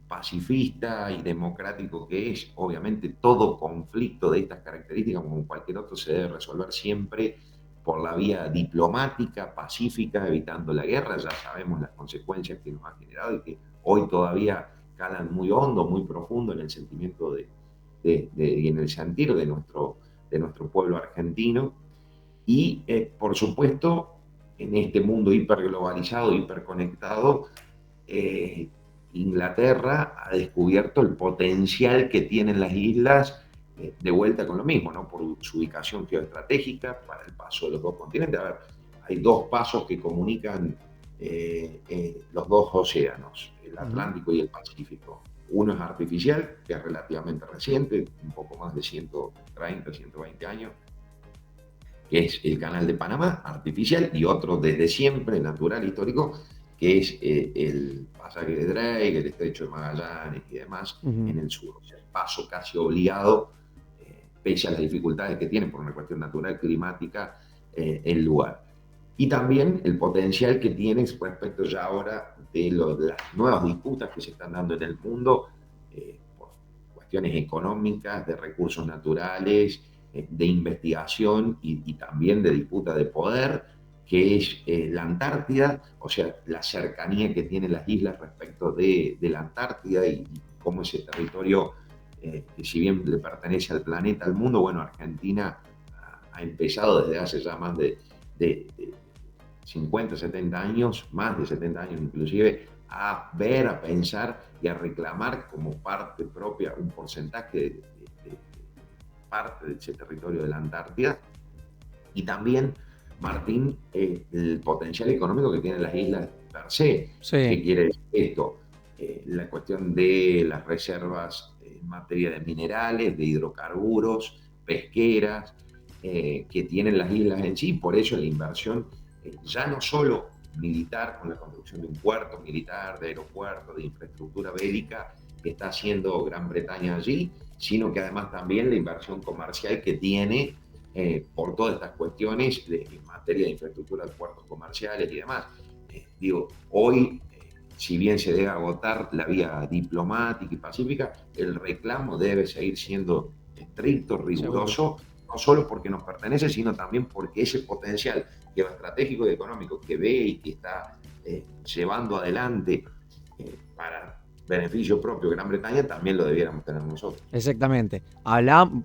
pacifista y democrático que es, obviamente todo conflicto de estas características, como cualquier otro, se debe resolver siempre por la vía diplomática, pacífica, evitando la guerra. Ya sabemos las consecuencias que nos ha generado y que hoy todavía calan muy hondo, muy profundo en el sentimiento y en el sentir de nuestro pueblo argentino. Y por supuesto, en este mundo hiperglobalizado, hiperconectado, Inglaterra ha descubierto el potencial que tienen las islas, de vuelta con lo mismo, ¿no? Por su ubicación geoestratégica, para el paso de los dos continentes. A ver, hay dos pasos que comunican los dos océanos, el Atlántico y el Pacífico. Uno es artificial, que es relativamente reciente, un poco más de 130, 120 años, que es el Canal de Panamá, artificial, y otro desde siempre, natural, histórico, que es el pasaje de Drake, el estrecho de Magallanes y demás, en el sur. O sea, el paso casi obligado, pese a las dificultades que tiene por una cuestión natural, climática, el lugar. y también el potencial que tiene respecto ya ahora de las nuevas disputas que se están dando en el mundo por cuestiones económicas, de recursos naturales, de investigación y también de disputa de poder, que es la Antártida, o sea, la cercanía que tienen las islas respecto de la Antártida y cómo ese territorio, que si bien le pertenece al planeta, al mundo, bueno, Argentina ha empezado desde hace ya más de 50, 70 años, más de 70 años inclusive, a ver, a pensar y a reclamar como parte propia un porcentaje de parte de ese territorio de la Antártida. Y también, Martín, el potencial económico que tienen las islas per se. Sí. ¿Qué quiere decir esto? La cuestión de las reservas en materia de minerales, de hidrocarburos, pesqueras, que tienen las islas en sí. Por eso la inversión, ya no solo militar, con la construcción de un puerto militar, de aeropuerto, de infraestructura bélica, que está haciendo Gran Bretaña allí, sino que además también la inversión comercial que tiene por todas estas cuestiones en materia de infraestructura de puertos comerciales y demás. Digo, hoy, si bien se debe agotar la vía diplomática y pacífica, el reclamo debe seguir siendo estricto, riguroso, no solo porque nos pertenece, sino también porque ese potencial geoestratégico y económico que ve y que está llevando adelante para beneficio propio de Gran Bretaña, también lo debiéramos tener nosotros. Exactamente. Hablamos,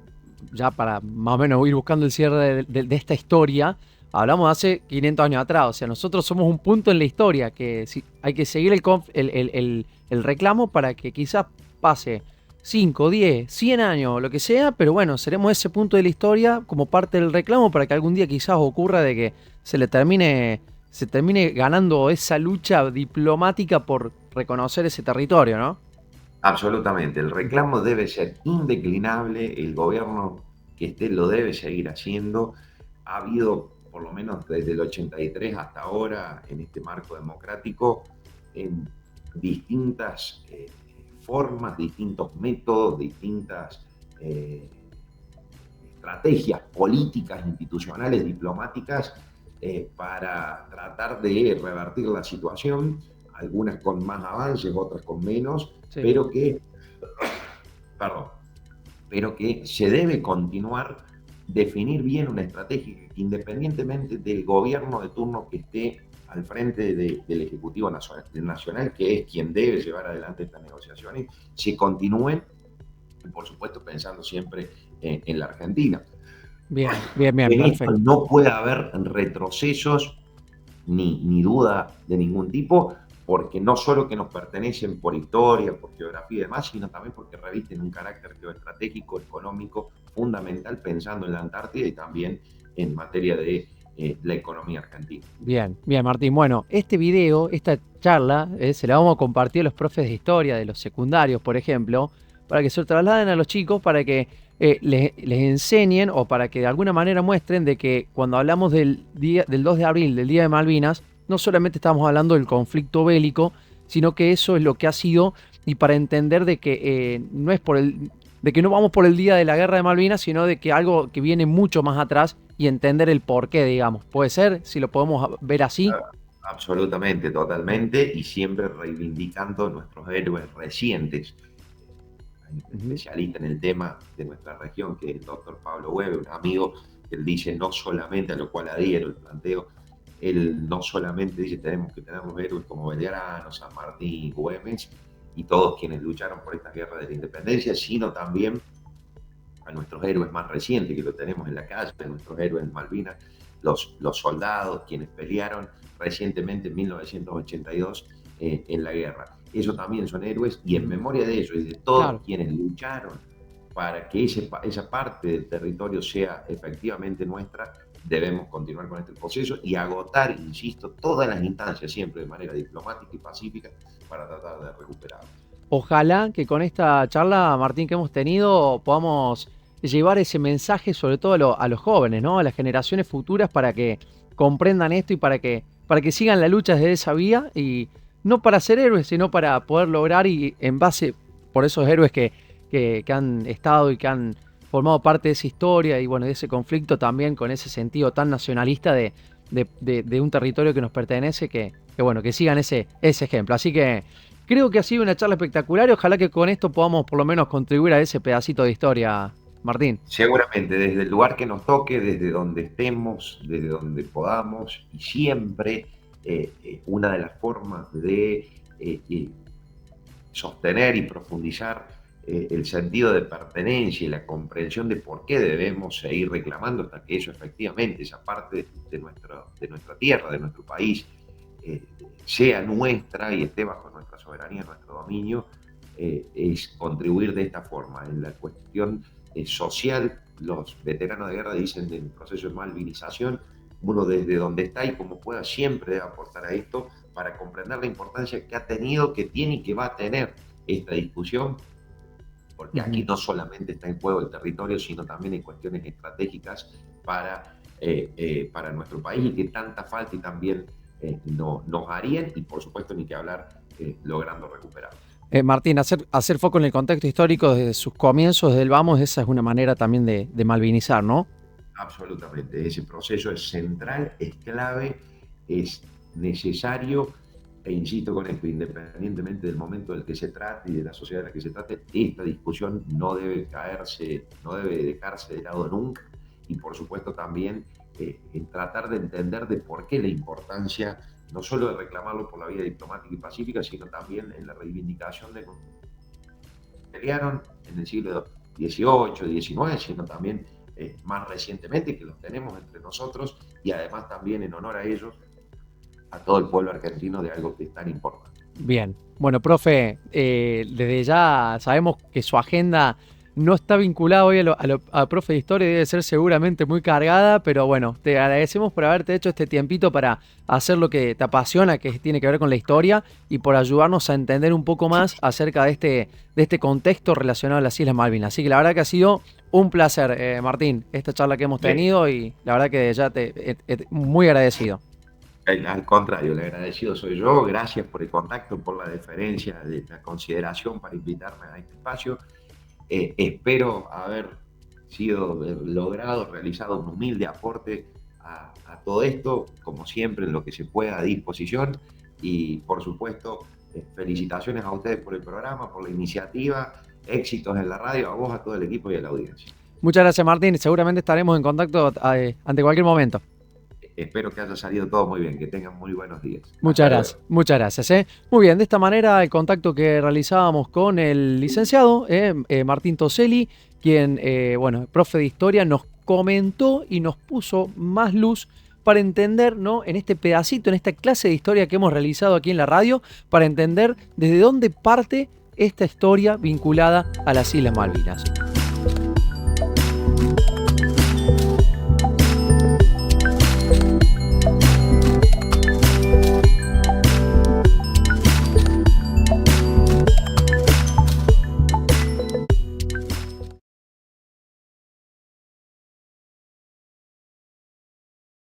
ya para más o menos ir buscando el cierre de esta historia, hablamos de hace 500 años atrás. O sea, nosotros somos un punto en la historia que hay que seguir el reclamo para que quizás pase 5, 10, 100 años, lo que sea, pero bueno, seremos ese punto de la historia como parte del reclamo para que algún día quizás ocurra de que se termine ganando esa lucha diplomática por reconocer ese territorio, ¿no? Absolutamente, el reclamo debe ser indeclinable, el gobierno que esté lo debe seguir haciendo. Ha habido, por lo menos desde el 83 hasta ahora, en este marco democrático, en distintas formas, distintos métodos, distintas estrategias políticas, institucionales, diplomáticas, para tratar de revertir la situación, algunas con más avances, otras con menos, Sí. pero que, perdón, pero que se debe continuar, definir bien una estrategia que, independientemente del gobierno de turno que esté al frente del Ejecutivo Nacional, que es quien debe llevar adelante estas negociaciones, se continúen, y por supuesto pensando siempre en la Argentina. Bien, bien, bien, En esto perfecto. no puede haber retrocesos ni duda de ningún tipo, porque no solo que nos pertenecen por historia, por geografía y demás, sino también porque revisten un carácter geoestratégico, económico, fundamental, pensando en la Antártida y también en materia de la economía argentina. Bien, bien, Martín. Bueno, este video, esta charla, se la vamos a compartir a los profes de historia de los secundarios, por ejemplo, para que se lo trasladen a los chicos, para que les enseñen o para que de alguna manera muestren de que cuando hablamos del 2 de abril, del Día de Malvinas, no solamente estamos hablando del conflicto bélico, sino que eso es lo que ha sido, y para entender de que no es de que no vamos por el día de la guerra de Malvinas, sino de que algo que viene mucho más atrás y entender el porqué, digamos. ¿Puede ser? Si lo podemos ver así. Absolutamente, totalmente, y siempre reivindicando nuestros héroes recientes. Hay un especialista en el tema de nuestra región, que es el doctor Pablo Weber, un amigo, que él dice no solamente, a lo cual adhiero el planteo, él no solamente dice tenemos que tener los héroes como Belgrano, San Martín, Güemes y todos quienes lucharon por esta guerra de la independencia, sino también a nuestros héroes más recientes, que lo tenemos en la calle, nuestros héroes en Malvinas, los soldados, quienes pelearon recientemente en 1982 en la guerra. Ellos también son héroes y en memoria de ellos y de todos quienes lucharon para que esa parte del territorio sea efectivamente nuestra, debemos continuar con este proceso y agotar, insisto, todas las instancias, siempre de manera diplomática y pacífica, para tratar de recuperarlo. Ojalá que con esta charla, Martín, que hemos tenido, podamos llevar ese mensaje sobre todo a los jóvenes, ¿no? A las generaciones futuras para que comprendan esto y para que sigan la lucha desde esa vía y no para ser héroes, sino para poder lograr y en base por esos héroes que han estado y que han formado parte de esa historia y bueno, de ese conflicto también con ese sentido tan nacionalista de de un territorio que nos pertenece, que bueno, que sigan ese ejemplo. Así que creo que ha sido una charla espectacular y ojalá que con esto podamos por lo menos contribuir a ese pedacito de historia, Martín. Seguramente, desde el lugar que nos toque, desde donde estemos, desde donde podamos, y siempre una de las formas de sostener y profundizar el sentido de pertenencia y la comprensión de por qué debemos seguir reclamando hasta que eso efectivamente, esa parte de nuestra tierra, de nuestro país, sea nuestra y esté bajo nuestra soberanía, nuestro dominio, es contribuir de esta forma. En la cuestión social, los veteranos de guerra dicen en el proceso de malvinización, uno desde donde está y como pueda siempre debe aportar a esto para comprender la importancia que ha tenido, que tiene y que va a tener esta discusión, porque aquí no solamente está en juego el territorio, sino también hay cuestiones estratégicas para nuestro país y que tanta falta y también nos harían, y por supuesto ni que hablar logrando recuperar. Martín, hacer foco en el contexto histórico desde sus comienzos, desde el vamos, esa es una manera también de malvinizar, ¿no? Absolutamente, ese proceso es central, es clave, es necesario, e insisto con esto, independientemente del momento del que se trate y de la sociedad de la que se trate, esta discusión no debe dejarse de lado nunca, y por supuesto también en tratar de entender de por qué la importancia, no solo de reclamarlo por la vía diplomática y pacífica, sino también en la reivindicación de los que pelearon en el siglo XVIII, XIX, sino también más recientemente, que los tenemos entre nosotros, y además también en honor a ellos, a todo el pueblo argentino, de algo que es tan importante. Bien, bueno, profe, desde ya sabemos que su agenda no está vinculada hoy a profe de historia, debe ser seguramente muy cargada, pero bueno, te agradecemos por haberte hecho este tiempito para hacer lo que te apasiona, que tiene que ver con la historia, y por ayudarnos a entender un poco más acerca de este contexto relacionado a las Islas Malvinas. Así que la verdad que ha sido un placer, Martín, esta charla que hemos tenido, y la verdad que ya muy agradecido. Al contrario, el agradecido soy yo. Gracias por el contacto, por la deferencia, de la consideración para invitarme a este espacio. Espero haber realizado un humilde aporte a todo esto, como siempre, en lo que se pueda, a disposición. Y por supuesto, felicitaciones a ustedes por el programa, por la iniciativa, éxitos en la radio, a vos, a todo el equipo y a la audiencia. Muchas gracias, Martín. Seguramente estaremos en contacto ante cualquier momento. Espero que haya salido todo muy bien, que tengan muy buenos días. Muchas gracias. Muy bien, de esta manera el contacto que realizábamos con el licenciado Martín Toselli, quien, profe de historia, nos comentó y nos puso más luz para entender, ¿no?, en este pedacito, en esta clase de historia que hemos realizado aquí en la radio, para entender desde dónde parte esta historia vinculada a las Islas Malvinas.